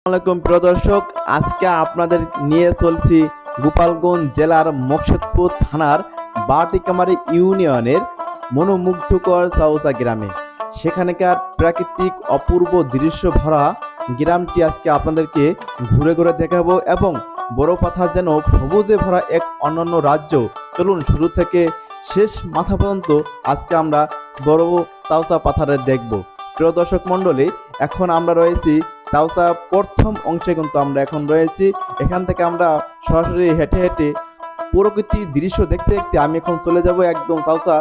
আসসালামাইকুম প্রিয় দর্শক, আজকে আপনাদের নিয়ে চলছি গোপালগঞ্জ জেলার মকসুদপুর থানার বাটিকামারি ইউনিয়নের মনোমুগ্ধকর চাউচা গ্রামে। সেখানকার প্রাকৃতিক অপূর্ব দৃশ্য ভরা গ্রামটি আজকে আপনাদেরকে ঘুরে ঘুরে দেখাবো এবং বড় পাথর যেন সবুজে ভরা এক অনন্য রাজ্য। চলুন শুরু থেকে শেষ মাথা পর্যন্ত আজকে আমরা বড় চাউচা পাথরের দেখব। প্রিয় দর্শক মণ্ডলী, এখন আমরা রয়েছি চাউচা প্রথম অংশে, কিন্তু আমরা এখন রয়েছি। এখান থেকে আমরা সরাসরি হেঁটে হেঁটে প্রকৃতির দৃশ্য দেখতে দেখতে আমি এখন চলে যাব একদম চাউচা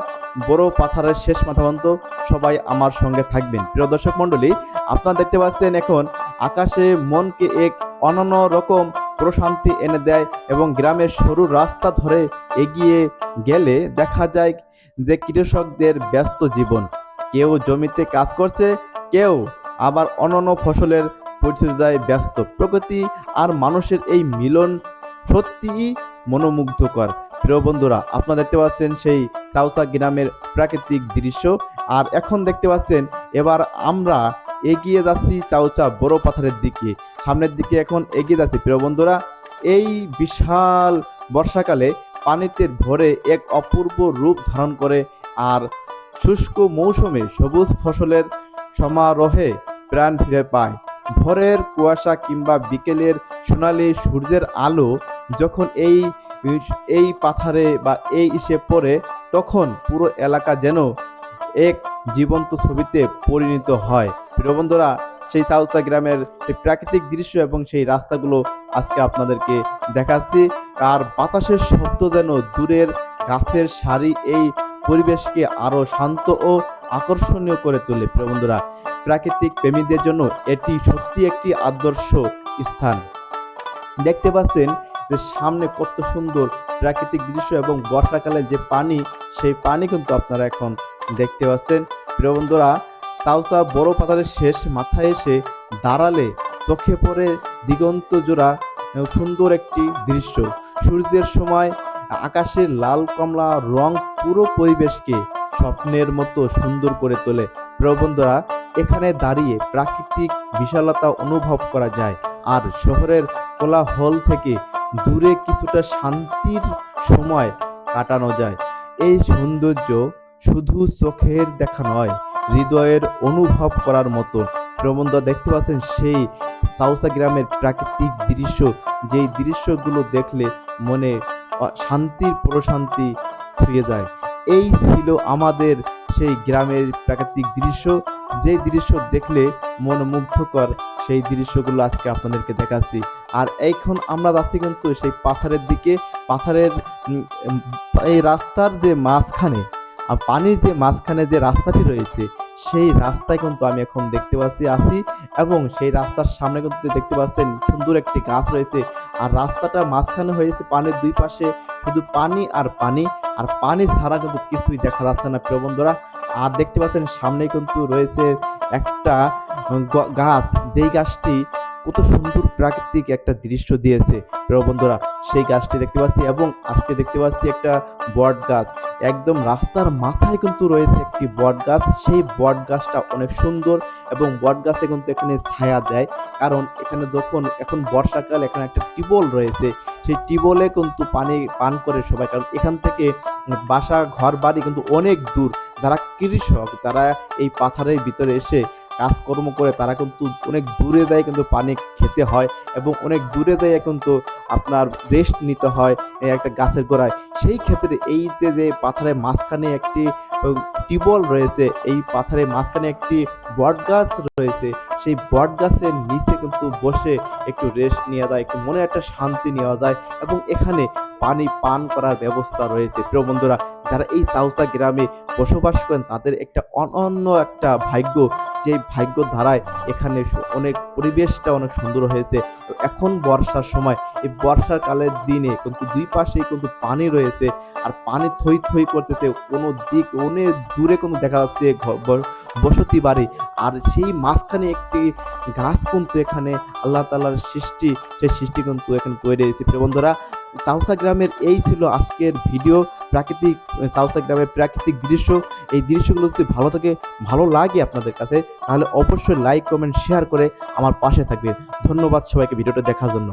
বড় পাথরের শেষ মাথা পর্যন্ত। সবাই আমার সঙ্গে থাকবেন। প্রিয় দর্শক মণ্ডলী, আপনারা দেখতে পাচ্ছেন এখন আকাশে মনকে এক অনন্য রকম প্রশান্তি এনে দেয় এবং গ্রামের সরু রাস্তা ধরে এগিয়ে গেলে দেখা যায় যে কৃষকদের ব্যস্ত জীবন। কেউ জমিতে কাজ করছে, কেউ আবার অন্যান্য ফসলের পরিচর্যায় ব্যস্ত। প্রকৃতি আর মানুষের এই মিলন সত্যিই মনোমুগ্ধকর। প্রিয় বন্ধুরা, আপনারা দেখতে পাচ্ছেন সেই চাউচা গ্রামের প্রাকৃতিক দৃশ্য। আর এখন দেখতে পাচ্ছেন এবার আমরা এগিয়ে যাচ্ছি চাউচা বড় পাথরের দিকে, সামনের দিকে এখন এগিয়ে যাচ্ছি। প্রিয় বন্ধুরা, এই বিশাল বর্ষাকালে পানিতে ভরে এক অপূর্ব রূপ ধারণ করে আর শুষ্ক মৌসুমে সবুজ ফসলের সমারোহে প্রাণ ফিরে পায়। ভোরের কুয়াশা কিংবা বিকেলের সোনালি সূর্যের আলো যখন এই পাথরে বা এই ইসে পড়ে, তখন পুরো এলাকা যেন এক জীবন্ত ছবিতে পরিণত হয়। প্রিয় বন্ধুরা, সেই চাউচা গ্রামের সেই প্রাকৃতিক দৃশ্য এবং সেই রাস্তাগুলো আজকে আপনাদেরকে দেখাচ্ছি। আর বাতাসের শব্দ যেন দূরের গাছের সারি এই পরিবেশকে আরো শান্ত ও আকর্ষণীয় করে তোলে। প্রিয় বন্ধুরা, প্রাকৃতিক প্রেমীদের জন্য এটি সত্যি একটি আদর্শ স্থান। দেখতে পাচ্ছেন যে সামনে কত সুন্দর প্রাকৃতিক দৃশ্য এবং বর্ষাকালে যে পানি, সেই পানি কিন্তু আপনারা এখন দেখতে পাচ্ছেন। প্রিয় বন্ধুরা, চাউচা বড় পাথরের শেষ মাথায় এসে দাঁড়ালে চোখে পড়ে দিগন্ত জোড়া সুন্দর একটি দৃশ্য। সূর্যের সময় আকাশের লাল কমলা রং পুরো পরিবেশকে স্বপ্নের মতো সুন্দর করে তোলে। প্রিয় বন্ধুরা, এখানে দাঁড়িয়ে প্রাকৃতিক বিশালতা অনুভব করা যায় আর শহরের কোলাহল থেকে দূরে কিছুটা শান্তির সময় কাটানো যায়। এই সৌন্দর্য শুধু চোখের দেখা নয়, হৃদয়ের অনুভব করার মতো। প্রিয় বন্ধুরা, দেখতে পাচ্ছেন সেই চাউচা গ্রামের প্রাকৃতিক দৃশ্য, যেই দৃশ্যগুলো দেখলে মনে শান্তির প্রশান্তি ছুঁয়ে যায়। এই ছিল আমাদের সেই গ্রামের প্রাকৃতিক দৃশ্য, যে দৃশ্য দেখলে মন মুগ্ধকর, সেই দৃশ্যগুলো আজকে আপনাদেরকে দেখাচ্ছি। আর এখন আমরা যাচ্ছি কিন্তু সেই পাথরের দিকে। পাথরের এই রাস্তার যে মাঝখানে আর পানির যে মাঝখানে যে রাস্তাটি রয়েছে, সেই রাস্তায় কিন্তু আমি এখন দেখতে আছি এবং সেই রাস্তার সামনে কিন্তু দেখতে পাচ্ছেন সুন্দর একটি গাছ রয়েছে। আর রাস্তাটা মাঝখানে হয়েছে পানির দুই পাশে শুধু পানি আর পানি, আর পানি ছাড়া কিন্তু কিছুই দেখা যাচ্ছে না। প্রিয় বন্ধুরা, আর দেখতে পাচ্ছেন সামনে কিন্তু রয়েছে একটা গাছ, যেই গাছটি কত সুন্দর প্রাকৃতিক একটা দৃশ্য দিয়েছে। প্রিয় বন্ধুরা, সেই গাছটি দেখতে পাচ্ছি এবং আজকে দেখতে পাচ্ছি একটা বট গাছ। একদম রাস্তার মাথায় কিন্তু রয়েছে একটি বট গাছ। সেই বট গাছটা অনেক সুন্দর এবং বট গাছে কিন্তু এখানে ছায়া দেয়, কারণ এখানে যখন এখন বর্ষাকাল, এখানে একটা টিউবওয়েল রয়েছে। সেই টিউবওয়েলে কিন্তু পানি পান করে সবাই, কারণ এখান থেকে বাসা ঘর বাড়ি কিন্তু অনেক দূর। যারা কৃষক, তারা এই পাথরের ভিতরে এসে কাজকর্ম করে, তারা কিন্তু অনেক দূরে যায় কিন্তু পানি খেতে হয় এবং অনেক দূরে যায় কিন্তু আপনার রেস্ট নিতে হয় একটা গাছের গোড়ায়। সেই ক্ষেত্রে এই যে পাথরের মাঝখানে একটি টিউবওয়েল রয়েছে, এই পাথরের মাঝখানে একটি বট গাছ রয়েছে। সেই বট গাছের নিচে কিন্তু বসে একটু রেস্ট নেওয়া যায়, একটু মনে একটা শান্তি নেওয়া যায় এবং এখানে পানি পান করার ব্যবস্থা রয়েছে। প্রিয় বন্ধুরা, যারা এই চাউচা গ্রামে বসবাস করেন, তাদের একটা অনন্য একটা ভাগ্য, যে ভাগ্য ধারায় এখানে অনেক পরিবেশটা অনেক সুন্দর হয়েছে। এখন বর্ষার সময়, এই বর্ষার কালের দিনে কিন্তু দুই পাশেই কিন্তু পানি রয়েছে আর পানি থই থই করতেছে। কোনো দিক অনেক দূরে কিন্তু দেখা যাচ্ছে বসতি বাড়ি, আর সেই মাঝখানে একটি গাছ কিন্তু এখানে আল্লাহ তাআলার সৃষ্টি, সেই সৃষ্টি কিন্তু এখানে তৈরি হয়েছে। প্রিয় বন্ধুরা, চাউচা গ্রামের এই ছিল আজকের ভিডিও। প্রাকৃতিক সাউসা গ্রামের প্রাকৃতিক দৃশ্য, এই দৃশ্যগুলো যদি ভালো লাগে আপনাদের কাছে, তাহলে অবশ্যই লাইক কমেন্ট শেয়ার করে আমার পাশে থাকবেন। ধন্যবাদ সবাইকে ভিডিওটা দেখার জন্য।